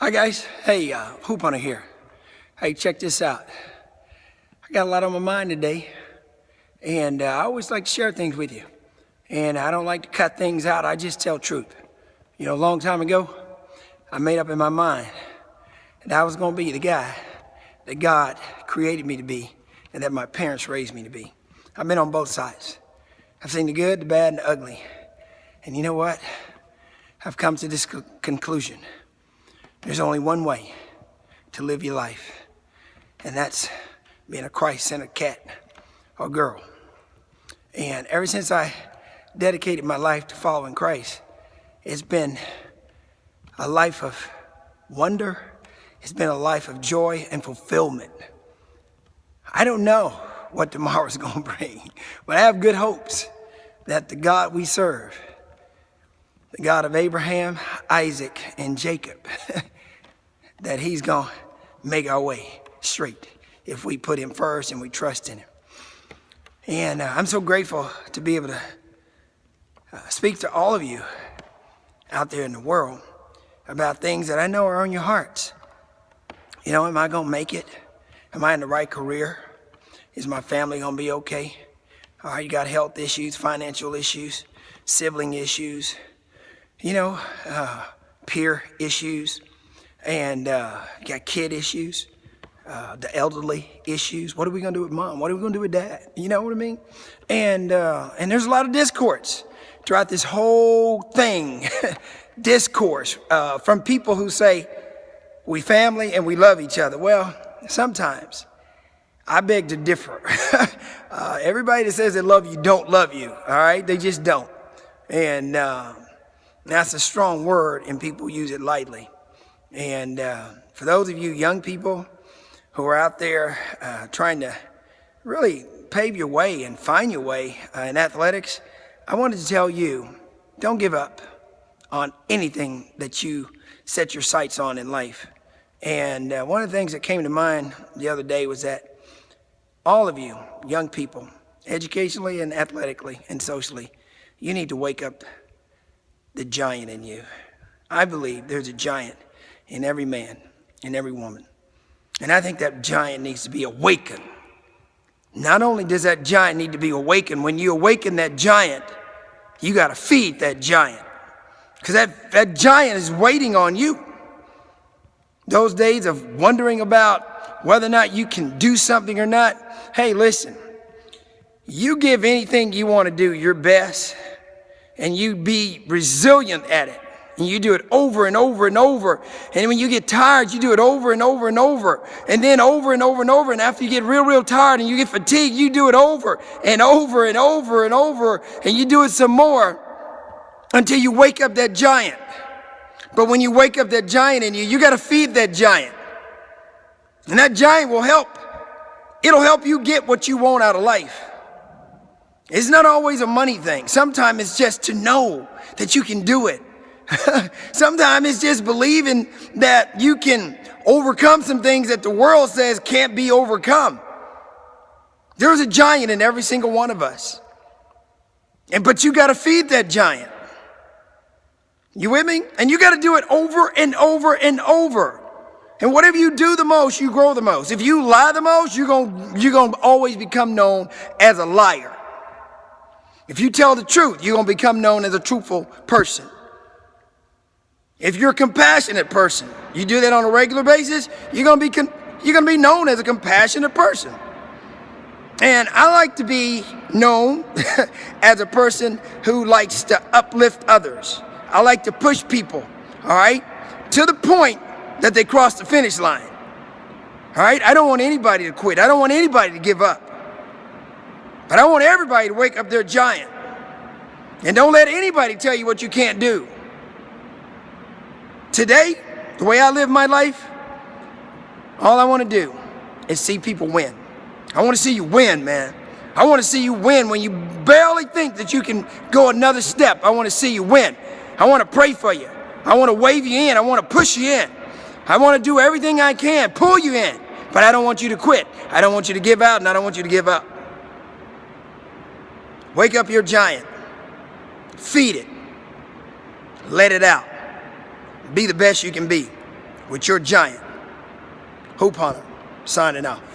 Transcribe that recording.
Hi guys, hey, Hoop Hunter here. Hey, check this out. I got a lot on my mind today, and I always like to share things with you. And I don't like to cut things out, I just tell truth. You know, a long time ago, I made up in my mind that I was gonna be the guy that God created me to be and that my parents raised me to be. I've been on both sides. I've seen the good, the bad, and the ugly. And you know what? I've come to this conclusion. There's only one way to live your life, and that's being a Christ-centered cat or girl. And ever since I dedicated my life to following Christ, it's been a life of wonder. It's been a life of joy and fulfillment. I don't know what tomorrow's gonna bring, but I have good hopes that the God we serve, the God of Abraham, Isaac, and Jacob, that he's gonna make our way straight if we put him first and we trust in him. And I'm so grateful to be able to speak to all of you out there in the world about things that I know are on your hearts. You know, am I gonna make it? Am I in the right career? Is my family gonna be okay? All right, you got health issues, financial issues, sibling issues, you know, peer issues, and you got kid issues, the elderly issues. What are we gonna do with mom? What are we gonna do with dad? You know what I mean? And there's a lot of discourse throughout this whole thing, discourse from people who say, we family and we love each other. Well, sometimes I beg to differ. Everybody that says they love you don't love you, all right? They just don't. And that's a strong word and people use it lightly. And for those of you young people who are out there trying to really pave your way and find your way in athletics, I wanted to tell you, don't give up on anything that you set your sights on in life. And one of the things that came to mind the other day was that all of you young people, educationally and athletically and socially, you need to wake up the giant in you. I believe there's a giant in every man, in every woman. And I think that giant needs to be awakened. Not only does that giant need to be awakened, when you awaken that giant, you got to feed that giant. Because that giant is waiting on you. Those days of wondering about whether or not you can do something or not, hey, listen, you give anything you want to do your best, and you be resilient at it. And you do it over and over and over. And when you get tired, you do it over and over and over. And then over and over and over. And after you get real tired and you get fatigued, you do it over and over and over and over. And you do it some more until you wake up that giant. But when you wake up that giant in you, you got to feed that giant. And that giant will help. It'll help you get what you want out of life. It's not always a money thing. Sometimes it's just to know that you can do it. Sometimes it's just believing that you can overcome some things that the world says can't be overcome. There's a giant in every single one of us. But you got to feed that giant. You with me? And you got to do it over and over and over. And whatever you do the most, you grow the most. If you lie the most, you're gonna always become known as a liar. If you tell the truth, you're gonna become known as a truthful person. If you're a compassionate person, you do that on a regular basis, you're gonna be known as a compassionate person. And I like to be known as a person who likes to uplift others. I like to push people, all right, to the point that they cross the finish line. All right, I don't want anybody to quit. I don't want anybody to give up. But I want everybody to wake up their giant. And don't let anybody tell you what you can't do. Today, the way I live my life, all I want to do is see people win. I want to see you win, man. I want to see you win when you barely think that you can go another step. I want to see you win. I want to pray for you. I want to wave you in. I want to push you in. I want to do everything I can, pull you in. But I don't want you to quit. I don't want you to give out, and I don't want you to give up. Wake up your giant. Feed it. Let it out. Be the best you can be. with your giant, Hoop Hunter, signing off.